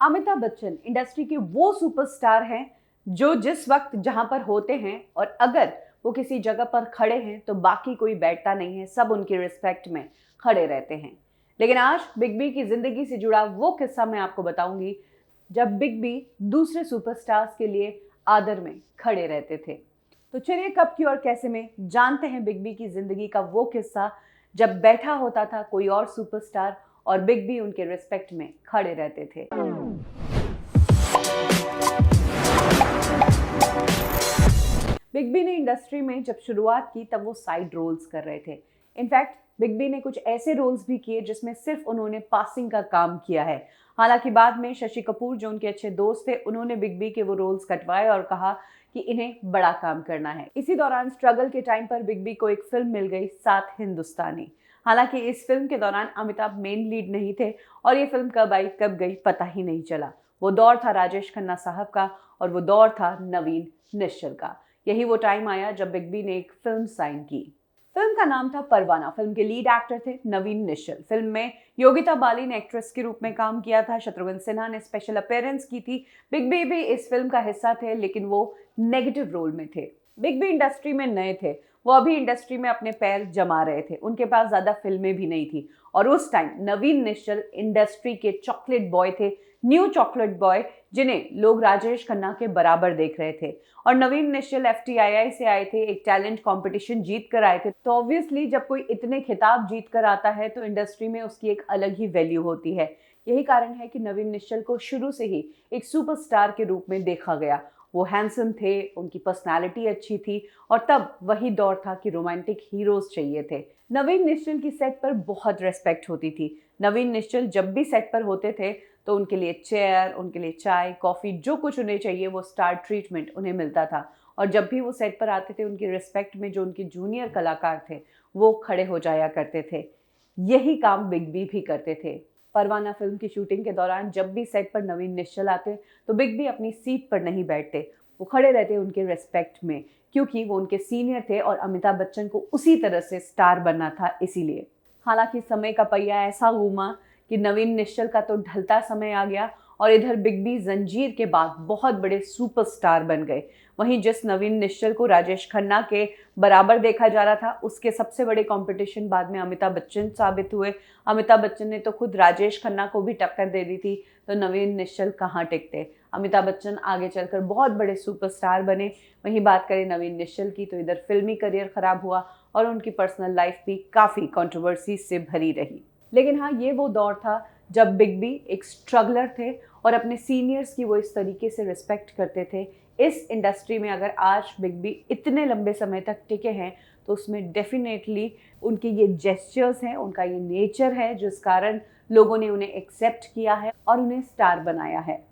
Amitabh Bachchan industry के वो superstar हैं जो जिस वक्त जहां पर होते हैं और अगर वो किसी जगह पर खड़े हैं तो बाकी कोई बैठता नहीं है, सब उनकी रिस्पेक्ट में खड़े रहते हैं। लेकिन आज बिग बी की जिंदगी से जुड़ा वो किस्सा मैं आपको बताऊंगी जब बिग बी दूसरे सुपरस्टार्स के लिए आदर में खड़े रहते थे। तो चलिए कब की और कैसे में जानते हैं बिग बी की जिंदगी का वो किस्सा जब बैठा होता था कोई और सुपरस्टार और बिग बी उनके रिस्पेक्ट में खड़े रहते थे। बिग बी ने इंडस्ट्री में जब शुरुआत की तब वो साइड रोल्स कर रहे थे। इनफैक्ट बिग बी ने कुछ ऐसे रोल्स भी किए जिसमें सिर्फ उन्होंने पासिंग का काम किया है। हालांकि बाद में शशि कपूर जो उनके अच्छे दोस्त थे, उन्होंने बिग बी के वो रोल्स कटवाए और कहा कि इन्हें बड़ा काम करना है। इसी दौरान स्ट्रगल के टाइम पर बिग बी को एक फिल्म मिल गई, 7 हिंदुस्तानी। हालांकि इस फिल्म के दौरान अमिताभ मेन लीड नहीं थे और ये फिल्म कब आई कब गई पता ही नहीं चला। वो दौर था राजेश खन्ना साहब का और वो दौर था नवीन निश्चल का। यही वो टाइम आया जब बिग बी ने एक फिल्म साइन की। फिल्म का नाम था परवाना। फिल्म के लीड एक्टर थे नवीन निश्चल। फिल्म में योगिता बाली ने एक्ट्रेस के रूप में काम किया था। शत्रुघ्न सिन्हा ने स्पेशल अपीयरेंस की थी। बिग बी भी इस फिल्म का हिस्सा थे, लेकिन वो नेगेटिव रोल में थे। बिग बी इंडस्ट्री में नए थे, वो अभी इंडस्ट्री में अपने पैर जमा रहे थे, उनके पास ज्यादा फिल्में भी नहीं थी। और उस टाइम नवीन निश्चल इंडस्ट्री के चॉकलेट बॉय थे, न्यू चॉकलेट बॉय, जिन्हें लोग राजेश खन्ना के बराबर देख रहे थे। और नवीन निश्चल FTII से आए थे, एक टैलेंट कंपटीशन जीत कर आए थे। तो ऑब्वियसली जब कोई इतने खिताब जीत कर आता है तो इंडस्ट्री में उसकी एक अलग ही वैल्यू होती है। यही कारण है कि नवीन निश्चल को शुरू से ही एक सुपरस्टार के रूप में देखा गया। वो हैंडसम थे, उनकी पर्सनालिटी अच्छी थी और तब वही दौर था कि रोमांटिक हीरोज चाहिए थे। नवीन निश्चल की सेट पर बहुत रेस्पेक्ट होती थी। नवीन निश्चल जब भी सेट पर होते थे तो उनके लिए चेयर, उनके लिए चाय, कॉफ़ी, जो कुछ उन्हें चाहिए वो स्टार ट्रीटमेंट उन्हें मिलता था। और जब भी वो सेट पर आते थे उनकी रिस्पेक्ट में जो उनके जूनियर कलाकार थे वो खड़े हो जाया करते थे। यही काम बिग बी भी करते थे। परवाना फिल्म की शूटिंग के दौरान जब भी सेट पर नवीन निश्चल आते तो बिग बी अपनी सीट पर नहीं बैठते, वो खड़े रहते उनके रिस्पेक्ट में, क्योंकि वो उनके सीनियर थे और अमिताभ बच्चन को उसी तरह से स्टार बनना था, इसीलिए। हालांकि समय का पहिया ऐसा घूमा कि नवीन निश्चल का तो ढलता समय आ गया और इधर बिग बी जंजीर के बाद बहुत बड़े सुपरस्टार बन गए। वहीं जिस नवीन निश्चल को राजेश खन्ना के बराबर देखा जा रहा था, उसके सबसे बड़े कंपटीशन बाद में अमिताभ बच्चन साबित हुए। अमिताभ बच्चन ने तो खुद राजेश खन्ना को भी टक्कर दे दी थी, तो नवीन निश्चल कहाँ टिकते। अमिताभ बच्चन आगे चलकर बहुत बड़े सुपरस्टार बने। वहीं बात करें नवीन निश्चल की तो इधर फिल्मी करियर खराब हुआ और उनकी पर्सनल लाइफ भी काफ़ी कंट्रोवर्सी से भरी रही। लेकिन हाँ, ये वो दौर था जब बिग बी एक स्ट्रगलर थे और अपने सीनियर्स की वो इस तरीके से रिस्पेक्ट करते थे। इस इंडस्ट्री में अगर आज बिग बी इतने लंबे समय तक टिके हैं तो उसमें डेफिनेटली उनके ये जेस्चर्स हैं, उनका ये नेचर है, जिस कारण लोगों ने उन्हें एक्सेप्ट किया है और उन्हें स्टार बनाया है।